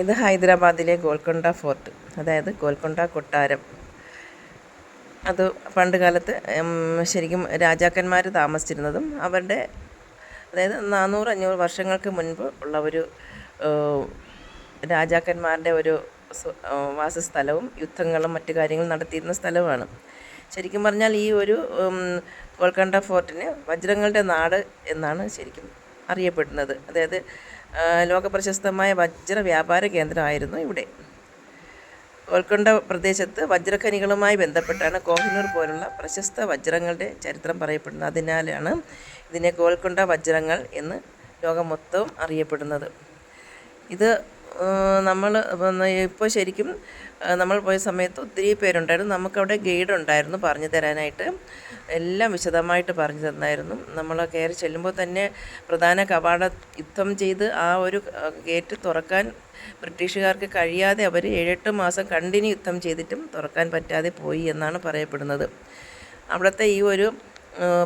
ഇത് ഹൈദരാബാദിലെ ഗോൽക്കൊണ്ട ഫോർട്ട്, അതായത് ഗോൽക്കൊണ്ട കൊട്ടാരം. അത് പണ്ട് കാലത്ത് ശരിക്കും രാജാക്കന്മാർ താമസിച്ചിരുന്നതും അവരുടെ, അതായത് 400-500 വർഷങ്ങൾക്ക് മുൻപ് ഉള്ള ഒരു രാജാക്കന്മാരുടെ ഒരു വാസസ്ഥലവും യുദ്ധങ്ങളും മറ്റു കാര്യങ്ങളും നടത്തിയിരുന്ന സ്ഥലമാണ്. ശരിക്കും പറഞ്ഞാൽ ഈ ഒരു ഗോൽക്കൊണ്ട ഫോർട്ടിന് വജ്രങ്ങളുടെ നാട് എന്നാണ് ശരിക്കും അറിയപ്പെടുന്നത്. അതായത് ലോകപ്രശസ്തമായ വജ്ര വ്യാപാര കേന്ദ്രമായിരുന്നു ഇവിടെ. ഗോൽക്കൊണ്ട പ്രദേശത്ത് വജ്രഖനികളുമായി ബന്ധപ്പെട്ടാണ് കോഹിനൂർ പോലുള്ള പ്രശസ്ത വജ്രങ്ങളുടെ ചരിത്രം പറയപ്പെടുന്നത്. അതിനാലാണ് ഇതിനെ ഗോൽക്കൊണ്ട വജ്രങ്ങൾ എന്ന് ലോകം മൊത്തവും അറിയപ്പെടുന്നത്. ഇത് നമ്മൾ ഇപ്പോൾ ശരിക്കും നമ്മൾ പോയ സമയത്ത് ഒത്തിരി പേരുണ്ടായിരുന്നു. നമുക്കവിടെ ഗൈഡ് ഉണ്ടായിരുന്നു പറഞ്ഞു തരാനായിട്ട്, എല്ലാം വിശദമായിട്ട് പറഞ്ഞു തന്നായിരുന്നു. നമ്മൾ കയറി ചെല്ലുമ്പോൾ തന്നെ പ്രധാന കവാടം യുദ്ധം ചെയ്ത് ആ ഒരു ഗേറ്റ് തുറക്കാൻ ബ്രിട്ടീഷുകാർക്ക് കഴിയാതെ അവർ 7-8 മാസം കണ്ടിന്യൂ യുദ്ധം ചെയ്തിട്ടും തുറക്കാൻ പറ്റാതെ പോയി എന്നാണ് പറയപ്പെടുന്നത്. അവിടുത്തെ ഈ ഒരു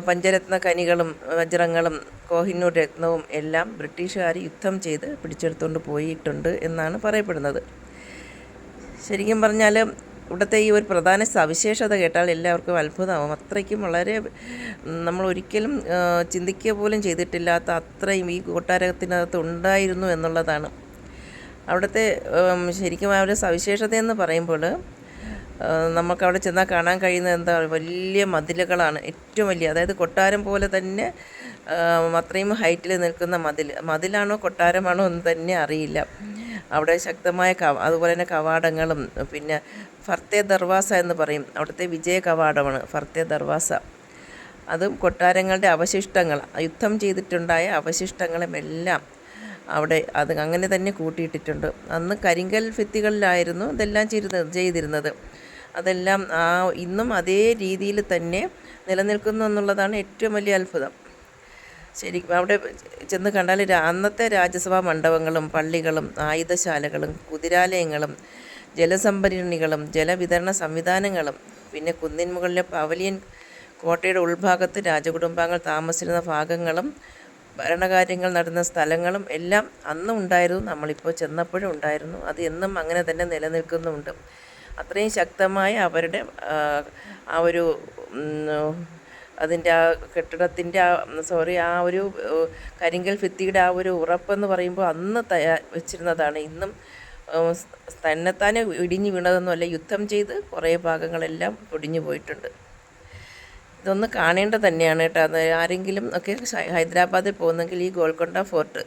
പഞ്ചരത്ന ഖനികളും വജ്രങ്ങളും കോഹിനൂർ രത്നവും എല്ലാം ബ്രിട്ടീഷുകാർ യുദ്ധം ചെയ്ത് പിടിച്ചെടുത്തുകൊണ്ട് പോയിട്ടുണ്ട് എന്നാണ് പറയപ്പെടുന്നത്. ശരിക്കും പറഞ്ഞാൽ ഇവിടുത്തെ ഈ ഒരു പ്രധാന സവിശേഷത കേട്ടാൽ എല്ലാവർക്കും അത്ഭുതമാവും. അത്രയ്ക്കും വളരെ നമ്മൾ ഒരിക്കലും ചിന്തിക്കുക പോലും ചെയ്തിട്ടില്ലാത്ത അത്രയും ഈ കൊട്ടാരത്തിനകത്ത് ഉണ്ടായിരുന്നു എന്നുള്ളതാണ്. അവിടുത്തെ ശരിക്കും ആ ഒരു സവിശേഷതയെന്ന് പറയുമ്പോൾ നമുക്കവിടെ ചെന്നാൽ കാണാൻ കഴിയുന്നത് എന്താ, വലിയ മതിലുകളാണ്, ഏറ്റവും വലിയ, അതായത് കൊട്ടാരം പോലെ തന്നെ അത്രയും ഹൈറ്റിൽ നിൽക്കുന്ന മതിലാണോ കൊട്ടാരമാണോ എന്ന് തന്നെ അറിയില്ല. അവിടെ ശക്തമായ അതുപോലെ തന്നെ കവാടങ്ങളും, പിന്നെ ഫർത്തേ ദർവാസ എന്ന് പറയും, അവിടുത്തെ വിജയ കവാടമാണ് ഫർത്തേ ദർവാസ. അതും കൊട്ടാരങ്ങളുടെ അവശിഷ്ടങ്ങൾ, യുദ്ധം ചെയ്തിട്ടുണ്ടായ അവശിഷ്ടങ്ങളുമെല്ലാം അവിടെ അത് അങ്ങനെ തന്നെ കൂട്ടിയിട്ടിട്ടുണ്ട്. അന്ന് കരിങ്കൽ ഭിത്തികളിലായിരുന്നു ഇതെല്ലാം ചെയ്തിരുന്നത്. അതെല്ലാം ഇന്നും അതേ രീതിയിൽ തന്നെ നിലനിൽക്കുന്നു എന്നുള്ളതാണ് ഏറ്റവും വലിയ അത്ഭുതം. ശരിക്കും അവിടെ ചെന്ന് കണ്ടാൽ അന്നത്തെ രാജസഭാ മണ്ഡപങ്ങളും പള്ളികളും ആയുധശാലകളും കുതിരാലയങ്ങളും ജലസംഭരണികളും ജലവിതരണ സംവിധാനങ്ങളും, പിന്നെ കുന്നിൻ മുകളിലെ പവലിയൻ, കോട്ടയുടെ ഉൾഭാഗത്ത് രാജകുടുംബാംഗങ്ങൾ താമസിച്ചിരുന്ന ഭാഗങ്ങളും ഭരണകാര്യങ്ങൾ നടന്ന സ്ഥലങ്ങളും എല്ലാം അന്നും ഉണ്ടായിരുന്നു, നമ്മളിപ്പോൾ ചെന്നപ്പോഴും ഉണ്ടായിരുന്നു. അത് എന്നും അങ്ങനെ തന്നെ നിലനിൽക്കുന്നുമുണ്ട്. അത്രയും ശക്തമായ അവരുടെ ആ ഒരു അതിൻ്റെ ആ കെട്ടിടത്തിൻ്റെ ആ ഒരു കരിങ്കൽ ഭിത്തിയുടെ ആ ഒരു ഉറപ്പെന്ന് പറയുമ്പോൾ അന്ന് വെച്ചിരുന്നതാണ്. ഇന്നും തന്നെത്താനെ ഇടിഞ്ഞു വീണതൊന്നുമല്ല, യുദ്ധം ചെയ്ത് കുറേ ഭാഗങ്ങളെല്ലാം ഒടിഞ്ഞു പോയിട്ടുണ്ട്. ഇതൊന്ന് കാണേണ്ടത് തന്നെയാണ് കേട്ടോ. അത് ആരെങ്കിലും ഒക്കെ ഹൈദരാബാദിൽ പോകുന്നെങ്കിൽ ഈ ഗോൽക്കൊണ്ട ഫോർട്ട്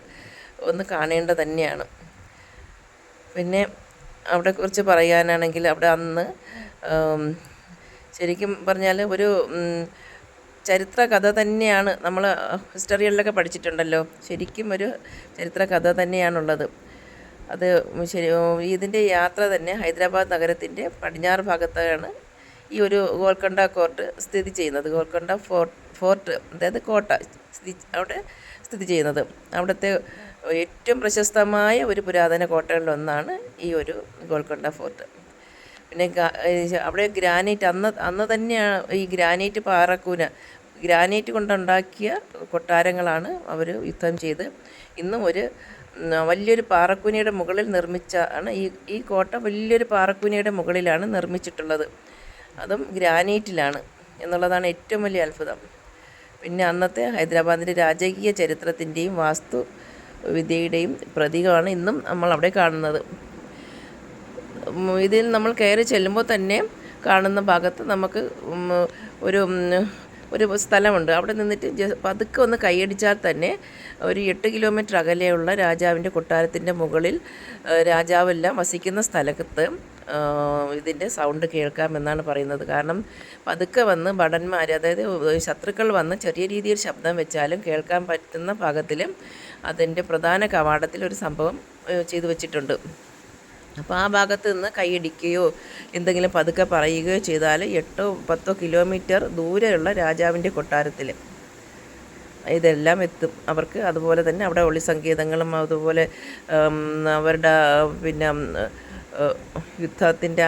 ഒന്ന് കാണേണ്ടത് തന്നെയാണ്. പിന്നെ അവിടെക്കുറിച്ച് പറയാനാണെങ്കിൽ അവിടെ അന്ന് ശരിക്കും പറഞ്ഞാൽ ഒരു ചരിത്ര കഥ തന്നെയാണ്. നമ്മൾ ഹിസ്റ്ററികളിലൊക്കെ പഠിച്ചിട്ടുണ്ടല്ലോ, ശരിക്കും ഒരു ചരിത്ര കഥ തന്നെയാണുള്ളത്. അത് ഇതിൻ്റെ യാത്ര തന്നെ ഹൈദരാബാദ് നഗരത്തിൻ്റെ പടിഞ്ഞാറ് ഭാഗത്താണ് ഈ ഒരു ഗോൽക്കൊണ്ട കോർട്ട് സ്ഥിതി ചെയ്യുന്നത്. ഗോൽക്കൊണ്ട ഫോർട്ട് അതായത് കോട്ട അവിടെ സ്ഥിതി ചെയ്യുന്നത്. അവിടുത്തെ ഏറ്റവും പ്രശസ്തമായ ഒരു പുരാതന കോട്ടകളിലൊന്നാണ് ഈ ഒരു ഗോൽക്കൊണ്ട ഫോർട്ട്. പിന്നെ അവിടെ ഗ്രാനൈറ്റ് അന്ന് തന്നെയാണ് ഈ ഗ്രാനൈറ്റ് ഗ്രാനൈറ്റ് കൊണ്ടുണ്ടാക്കിയ കൊട്ടാരങ്ങളാണ് അവർ യുദ്ധം ചെയ്ത് ഇന്നും ഒരു വലിയൊരു പാറക്കൂനയുടെ മുകളിൽ നിർമ്മിച്ചാണ് ഈ കോട്ട. വലിയൊരു പാറക്കൂനയുടെ മുകളിലാണ് നിർമ്മിച്ചിട്ടുള്ളത്, അതും ഗ്രാനൈറ്റിലാണ് എന്നുള്ളതാണ് ഏറ്റവും വലിയ അത്ഭുതം. പിന്നെ അന്നത്തെ ഹൈദരാബാദിൻ്റെ രാജകീയ ചരിത്രത്തിൻ്റെയും വാസ്തു വിദ്യയുടെയും പ്രതീകമാണ് ഇന്നും നമ്മൾ അവിടെ കാണുന്നത്. ഇതിൽ നമ്മൾ കയറി ചെല്ലുമ്പോൾ തന്നെ കാണുന്ന ഭാഗത്ത് നമുക്ക് ഒരു സ്ഥലമുണ്ട്. അവിടെ നിന്നിട്ട് പതുക്കെ ഒന്ന് കൈയടിച്ചാൽ തന്നെ ഒരു 8 കിലോമീറ്റർ അകലെയുള്ള രാജാവിൻ്റെ കൊട്ടാരത്തിൻ്റെ മുകളിൽ രാജാവെല്ലാം വസിക്കുന്ന സ്ഥലത്ത് ഇതിൻ്റെ സൗണ്ട് കേൾക്കാമെന്നാണ് പറയുന്നത്. കാരണം പതുക്കെ വന്ന് ഭടന്മാർ, അതായത് ശത്രുക്കൾ വന്ന് ചെറിയ രീതിയിൽ ശബ്ദം വെച്ചാലും കേൾക്കാൻ പറ്റുന്ന ഭാഗത്തിൽ അതിൻ്റെ പ്രധാന കവാടത്തിൽ ഒരു സംഭവം ചെയ്തു വച്ചിട്ടുണ്ട്. അപ്പോൾ ആ ഭാഗത്ത് നിന്ന് കൈയടിക്കുകയോ എന്തെങ്കിലും പതുക്കെ പറയുകയോ ചെയ്താൽ 8-10 കിലോമീറ്റർ ദൂരെയുള്ള രാജാവിൻ്റെ കൊട്ടാരത്തിൽ ഇതെല്ലാം എത്തും അവർക്ക്. അതുപോലെ തന്നെ അവിടെ ഒളി സങ്കേതങ്ങളും അതുപോലെ അവരുടെ പിന്നെ യുദ്ധത്തിൻ്റെ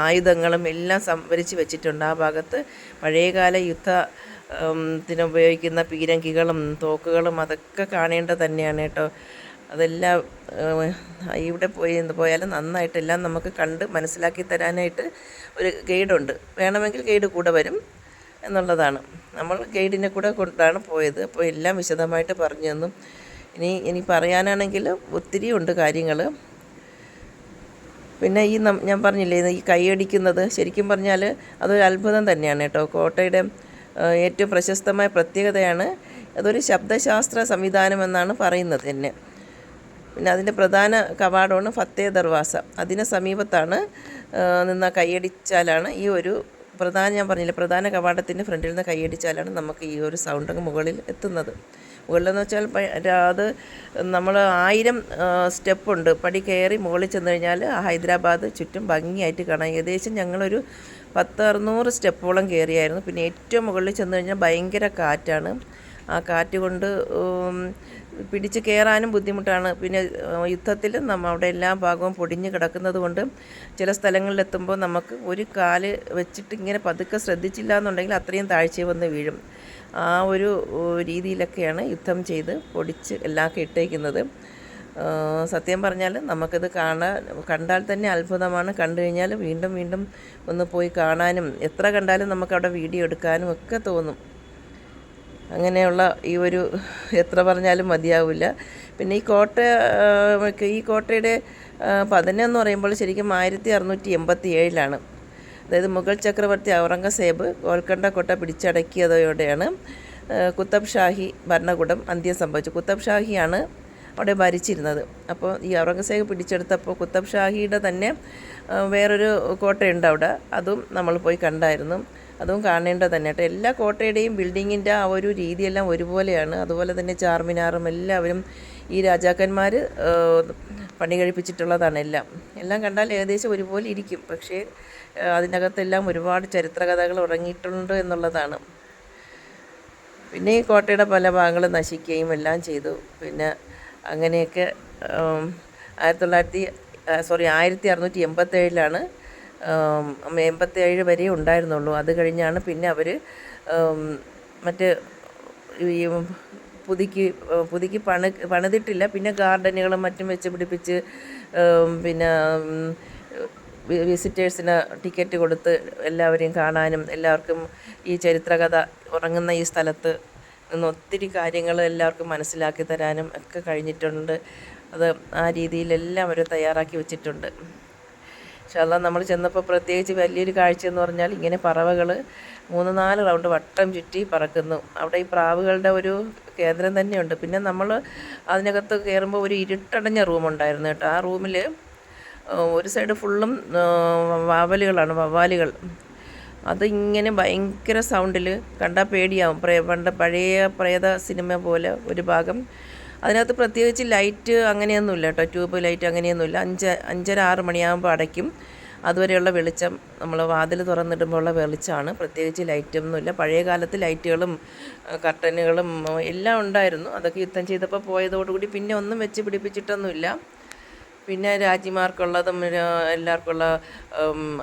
ആയുധങ്ങളും എല്ലാം സംഭരിച്ച് വെച്ചിട്ടുണ്ട്. ആ ഭാഗത്ത് പഴയകാല യുദ്ധത്തിന് ഉപയോഗിക്കുന്ന പീരങ്കികളും തോക്കുകളും അതൊക്കെ കാണേണ്ടത് തന്നെയാണ് കേട്ടോ. അതെല്ലാം ഇവിടെ പോയാലും നന്നായിട്ടെല്ലാം നമുക്ക് കണ്ട് മനസ്സിലാക്കി തരാനായിട്ട് ഒരു ഗൈഡുണ്ട്. വേണമെങ്കിൽ ഗൈഡ് കൂടെ വരും എന്നുള്ളതാണ്. നമ്മൾ ഗൈഡിനെ കൂടെ കൊണ്ടാണ് പോയത്. അപ്പോൾ എല്ലാം വിശദമായിട്ട് പറഞ്ഞു തന്നു. ഇനി പറയാനാണെങ്കിൽ ഒത്തിരി ഉണ്ട് കാര്യങ്ങൾ. പിന്നെ ഞാൻ പറഞ്ഞില്ലേ, ഈ കൈയടിക്കുന്നത് ശരിക്കും പറഞ്ഞാൽ അതൊരു അത്ഭുതം തന്നെയാണ് കേട്ടോ. കോട്ടയുടെ ഏറ്റവും പ്രശസ്തമായ പ്രത്യേകതയാണ്. അതൊരു ശബ്ദശാസ്ത്ര സംവിധാനം എന്നാണ് പറയുന്നത് തന്നെ. പിന്നെ അതിൻ്റെ പ്രധാന കവാടമാണ് ഫത്തേ ദർവാസ. അതിന് സമീപത്താണ് നിന്ന് കൈയടിച്ചാലാണ് ഈ ഒരു ഞാൻ പറഞ്ഞില്ല, പ്രധാന കവാടത്തിൻ്റെ ഫ്രണ്ടിൽ നിന്ന് കൈയടിച്ചാലാണ് നമുക്ക് ഈ ഒരു സൗണ്ട് മുകളിൽ എത്തുന്നത്. മുകളിലെന്ന് വെച്ചാൽ അത് നമ്മൾ 1000 സ്റ്റെപ്പുണ്ട്. പടി കയറി മുകളിൽ ചെന്ന് കഴിഞ്ഞാൽ ഹൈദരാബാദ് ചുറ്റും ഭംഗിയായിട്ട് കാണാം. ഏകദേശം ഞങ്ങളൊരു 10-600 സ്റ്റെപ്പോളം കയറിയായിരുന്നു. പിന്നെ ഏറ്റവും മുകളിൽ ചെന്ന് കഴിഞ്ഞാൽ ഭയങ്കര കാറ്റാണ്. ആ കാറ്റ് കൊണ്ട് പിടിച്ച് കയറാനും ബുദ്ധിമുട്ടാണ്. പിന്നെ യുദ്ധത്തിൽ അവിടെ എല്ലാ ഭാഗവും പൊടിഞ്ഞ് കിടക്കുന്നത് കൊണ്ട് ചില സ്ഥലങ്ങളിലെത്തുമ്പോൾ നമുക്ക് ഒരു കാല് വെച്ചിട്ട് ഇങ്ങനെ പതുക്കെ ശ്രദ്ധിച്ചില്ല എന്നുണ്ടെങ്കിൽ അത്രയും താഴ്ച വന്ന് വീഴും. ആ ഒരു രീതിയിലൊക്കെയാണ് യുദ്ധം ചെയ്ത് പൊടിച്ച് എല്ലാം ഇട്ടേക്കുന്നത്. സത്യം പറഞ്ഞാൽ നമുക്കിത് കണ്ടാൽ തന്നെ അത്ഭുതമാണ്. കണ്ടു കഴിഞ്ഞാൽ വീണ്ടും വീണ്ടും ഒന്ന് പോയി കാണാനും എത്ര കണ്ടാലും നമുക്കവിടെ വീഡിയോ എടുക്കാനും ഒക്കെ തോന്നും. അങ്ങനെയുള്ള ഈ ഒരു എത്ര പറഞ്ഞാലും മതിയാവില്ല. പിന്നെ ഈ കോട്ടയുടെ പതനം എന്ന് പറയുമ്പോൾ ശരിക്കും 1687 അതായത് മുഗൾ ചക്രവർത്തി ഔറംഗസേബ് ഗോൽക്കൊണ്ട കോട്ട പിടിച്ചടക്കിയതോടെയാണ് കുത്തബ് ഷാഹി ഭരണകൂടം അന്ത്യം സംഭവിച്ചു. കുത്തബ് ഷാഹിയാണ് അവിടെ ഭരിച്ചിരുന്നത്. അപ്പോൾ ഈ ഔറംഗസേബ് പിടിച്ചെടുത്തപ്പോൾ കുത്തബ് ഷാഹിയുടെ തന്നെ വേറൊരു കോട്ടയുണ്ട് അവിടെ. അതും നമ്മൾ പോയി കണ്ടായിരുന്നു. അതും കാണേണ്ടത് തന്നെ കേട്ടോ. എല്ലാ കോട്ടയുടെയും ബിൽഡിങ്ങിൻ്റെ ആ ഒരു രീതിയെല്ലാം ഒരുപോലെയാണ്. അതുപോലെ തന്നെ ചാർമിനാറും എല്ലാവരും ഈ രാജാക്കന്മാർ പണി കഴിപ്പിച്ചിട്ടുള്ളതാണ്. എല്ലാം കണ്ടാൽ ഏകദേശം ഒരുപോലെ ഇരിക്കും. പക്ഷേ അതിനകത്തെല്ലാം ഒരുപാട് ചരിത്രകഥകൾ ഉറങ്ങിയിട്ടുണ്ട് എന്നുള്ളതാണ്. പിന്നെ ഈ കോട്ടയുടെ പല ഭാഗങ്ങളും നശിക്കുകയും എല്ലാം ചെയ്തു. പിന്നെ അങ്ങനെയൊക്കെ 1687 87 വരെ ഉണ്ടായിരുന്നുള്ളൂ. അത് കഴിഞ്ഞാണ് പിന്നെ അവർ മറ്റ് ഈ പുതുക്കി പണിതിട്ടില്ല. പിന്നെ ഗാർഡനുകളും മറ്റും വെച്ച് പിടിപ്പിച്ച് പിന്നെ വിസിറ്റേഴ്സിന് ടിക്കറ്റ് കൊടുത്ത് എല്ലാവരെയും കാണാനും എല്ലാവർക്കും ഈ ചരിത്രകഥ ഉറങ്ങുന്ന ഈ സ്ഥലത്ത് നിന്ന് ഒത്തിരി കാര്യങ്ങൾ എല്ലാവർക്കും മനസ്സിലാക്കി തരാനും ഒക്കെ കഴിഞ്ഞിട്ടുണ്ട്. അത് ആ രീതിയിലെല്ലാം അവർ തയ്യാറാക്കി വെച്ചിട്ടുണ്ട്. പക്ഷേ നമ്മൾ ചെന്നപ്പോൾ പ്രത്യേകിച്ച് വലിയൊരു കാഴ്ചയെന്ന് പറഞ്ഞാൽ ഇങ്ങനെ പറവകൾ 3-4 റൗണ്ട് വട്ടം ചുറ്റി പറക്കുന്നു. അവിടെ ഈ പ്രാവുകളുടെ ഒരു കേന്ദ്രം തന്നെയുണ്ട്. പിന്നെ നമ്മൾ അതിനകത്ത് കയറുമ്പോൾ ഒരു ഇരുട്ടടഞ്ഞ റൂമുണ്ടായിരുന്നു കേട്ടോ. ആ റൂമിൽ ഒരു സൈഡ് ഫുള്ളും വവ്വാലുകൾ. അതിങ്ങനെ ഭയങ്കര സൗണ്ടിൽ കണ്ടാൽ പേടിയാവും. പഴയ പ്രേത സിനിമ പോലെ ഒരു ഭാഗം. അതിനകത്ത് പ്രത്യേകിച്ച് ലൈറ്റ് അങ്ങനെയൊന്നുമില്ല കേട്ടോ. ട്യൂബ് ലൈറ്റ് അങ്ങനെയൊന്നുമില്ല. 5-6 മണിയാകുമ്പോൾ അടയ്ക്കും. അതുവരെയുള്ള വെളിച്ചം നമ്മൾ വാതിൽ തുറന്നിടുമ്പോൾ ഉള്ള വെളിച്ചമാണ്. പ്രത്യേകിച്ച് ലൈറ്റൊന്നുമില്ല. പഴയ കാലത്ത് ലൈറ്റുകളും കർട്ടനുകളും എല്ലാം ഉണ്ടായിരുന്നു. അതൊക്കെ യുദ്ധം ചെയ്തപ്പോൾ പോയതോടുകൂടി പിന്നെ ഒന്നും വെച്ച് പിടിപ്പിച്ചിട്ടൊന്നുമില്ല. പിന്നെ രാജ്ഞിമാർക്കുള്ളതും എല്ലാവർക്കുള്ള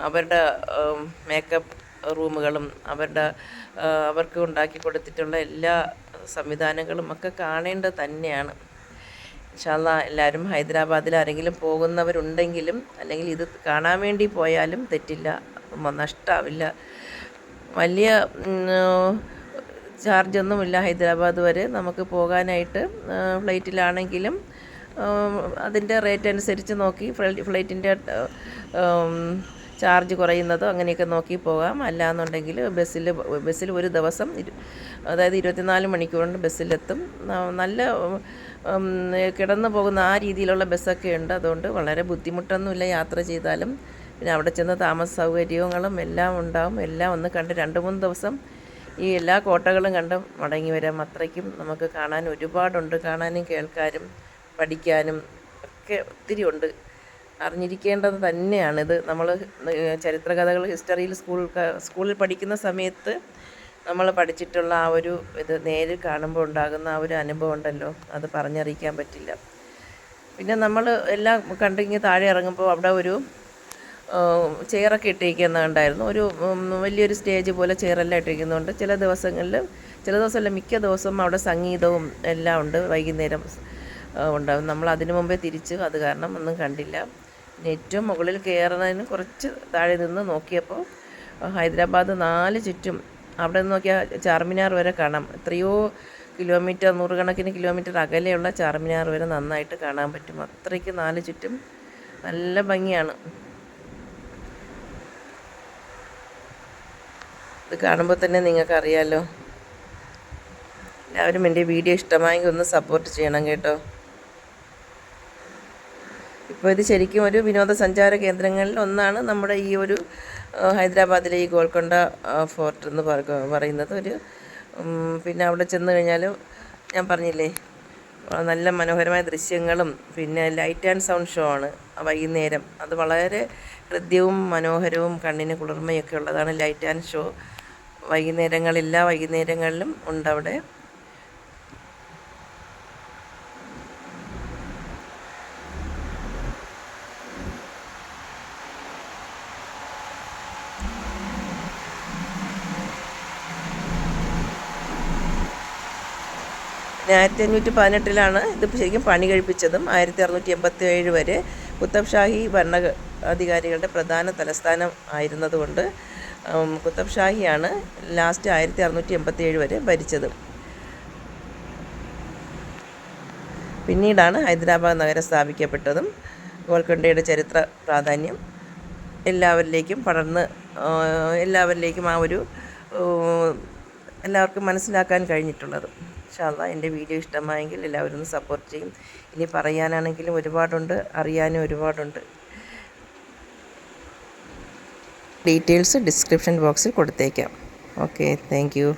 അവരുടെ മേക്കപ്പ് റൂമുകളും അവർക്ക് ഉണ്ടാക്കി കൊടുത്തിട്ടുള്ള എല്ലാ സംവിധാനങ്ങളും ഒക്കെ കാണേണ്ടത് തന്നെയാണ്. ഇൻഷാ അല്ലാഹ് എല്ലാവരും ഹൈദരാബാദിൽ ആരെങ്കിലും പോകുന്നവരുണ്ടെങ്കിലും അല്ലെങ്കിൽ ഇത് കാണാൻ വേണ്ടി പോയാലും തെറ്റില്ല, നഷ്ടമാവില്ല. വലിയ ചാർജൊന്നുമില്ല ഹൈദരാബാദ് വരെ നമുക്ക് പോകാനായിട്ട്. ഫ്ലൈറ്റിലാണെങ്കിലും അതിൻ്റെ റേറ്റ് അനുസരിച്ച് നോക്കി ഫ്ലൈറ്റിൻ്റെ ചാർജ് കുറയുന്നതോ അങ്ങനെയൊക്കെ നോക്കി പോകാം. അല്ലാന്നുണ്ടെങ്കിൽ ബസ്സിൽ ഒരു ദിവസം അതായത് 24 മണിക്കൂർ കൊണ്ട് ബസ്സിലെത്തും. നല്ല കിടന്നു പോകുന്ന ആ രീതിയിലുള്ള ബസ്സൊക്കെ ഉണ്ട്. അതുകൊണ്ട് വളരെ ബുദ്ധിമുട്ടൊന്നുമില്ല യാത്ര ചെയ്താലും. പിന്നെ അവിടെ ചെന്ന് താമസ സൗകര്യങ്ങളും എല്ലാം ഉണ്ടാവും. എല്ലാം ഒന്ന് കണ്ട് 2-3 ദിവസം ഈ എല്ലാ കോട്ടകളും കണ്ട് മടങ്ങി വരാം. അത്രയ്ക്കും നമുക്ക് കാണാൻ ഒരുപാടുണ്ട്. കാണാനും കേൾക്കാനും പഠിക്കാനും ഒക്കെ ഒത്തിരി ഉണ്ട്. അറിഞ്ഞിരിക്കേണ്ടത് തന്നെയാണിത്. നമ്മൾ ചരിത്രകഥകൾ ഹിസ്റ്ററിയിൽ സ്കൂളിൽ പഠിക്കുന്ന സമയത്ത് നമ്മൾ പഠിച്ചിട്ടുള്ള ആ ഒരു ഇത് നേരിൽ കാണുമ്പോൾ ഉണ്ടാകുന്ന ആ ഒരു അനുഭവം ഉണ്ടല്ലോ, അത് പറഞ്ഞറിയിക്കാൻ പറ്റില്ല. പിന്നെ നമ്മൾ എല്ലാം കണ്ടിങ്ങി താഴെ ഇറങ്ങുമ്പോൾ അവിടെ ഒരു ചെയറൊക്കെ ഇട്ടിരിക്കുന്നുണ്ടായിരുന്നു. ഒരു വലിയൊരു സ്റ്റേജ് പോലെ ചെയറെല്ലാം ഇട്ടിരിക്കുന്നുണ്ട്. ചില ദിവസമല്ല മിക്ക ദിവസവും അവിടെ സംഗീതവും എല്ലാം ഉണ്ട്. വൈകുന്നേരം ഉണ്ടാകും. നമ്മൾ അതിനു മുമ്പേ തിരിച്ച് അത് കാരണം ഒന്നും കണ്ടില്ല. പിന്നെ ഏറ്റവും മുകളിൽ കയറുന്നതിന് കുറച്ച് താഴെ നിന്ന് നോക്കിയപ്പോൾ ഹൈദരാബാദ് 4 ചുറ്റും അവിടെ നിന്ന് നോക്കിയാൽ ചാർമിനാർ വരെ കാണാം. എത്രയോ കിലോമീറ്റർ, നൂറുകണക്കിന് കിലോമീറ്റർ അകലെയുള്ള ചാർമിനാർ വരെ നന്നായിട്ട് കാണാൻ പറ്റും. അത്രയ്ക്ക് 4 ചുറ്റും നല്ല ഭംഗിയാണ്. ഇത് കാണുമ്പോൾ തന്നെ നിങ്ങൾക്കറിയാമല്ലോ. എല്ലാവരും എൻ്റെ വീഡിയോ ഇഷ്ടമായെങ്കിൽ ഒന്ന് സപ്പോർട്ട് ചെയ്യണം കേട്ടോ. ഇപ്പോൾ ഇത് ശരിക്കും ഒരു വിനോദസഞ്ചാര കേന്ദ്രങ്ങളിൽ ഒന്നാണ് നമ്മുടെ ഈ ഒരു ഹൈദരാബാദിലെ ഈ ഗോൽക്കൊണ്ട ഫോർട്ട് എന്ന് പറയുന്നത്. പിന്നെ അവിടെ ചെന്ന് കഴിഞ്ഞാൽ ഞാൻ പറഞ്ഞില്ലേ, നല്ല മനോഹരമായ ദൃശ്യങ്ങളും പിന്നെ ലൈറ്റ് ആൻഡ് സൗണ്ട് ഷോ ആണ് വൈകുന്നേരം. അത് വളരെ ഹൃദ്യവും മനോഹരവും കണ്ണിന് കുളിർമയൊക്കെ ഉള്ളതാണ് ലൈറ്റ് ആൻഡ് ഷോ. എല്ലാ വൈകുന്നേരങ്ങളിലും ഉണ്ടവിടെ. പിന്നെ 1518 ഇത് ശരിക്കും പണി കഴിപ്പിച്ചതും. 1687 വരെ കുത്തബ് ഷാഹി ഭരണാധികാരികളുടെ പ്രധാന തലസ്ഥാനം ആയിരുന്നതുകൊണ്ട് കുത്തബ് ഷാഹിയാണ് ലാസ്റ്റ് 1687 വരെ ഭരിച്ചത്. പിന്നീടാണ് ഹൈദരാബാദ് നഗരം സ്ഥാപിക്കപ്പെട്ടതും. ഗോൽക്കൊണ്ടയുടെ ചരിത്ര പ്രാധാന്യം എല്ലാവരിലേക്കും എല്ലാവർക്കും മനസ്സിലാക്കാൻ കഴിഞ്ഞിട്ടുള്ളത്. ഇൻഷാ അല്ലാഹ് എൻ്റെ വീഡിയോ ഇഷ്ടമായെങ്കിൽ എല്ലാവരും ഒന്ന് സപ്പോർട്ട് ചെയ്യും. ഇനി പറയാനാണെങ്കിലും ഒരുപാടുണ്ട്, അറിയാനും ഒരുപാടുണ്ട്. ഡീറ്റെയിൽസ് ഡിസ്ക്രിപ്ഷൻ ബോക്സിൽ കൊടുത്തേക്കാം. Okay, thank you.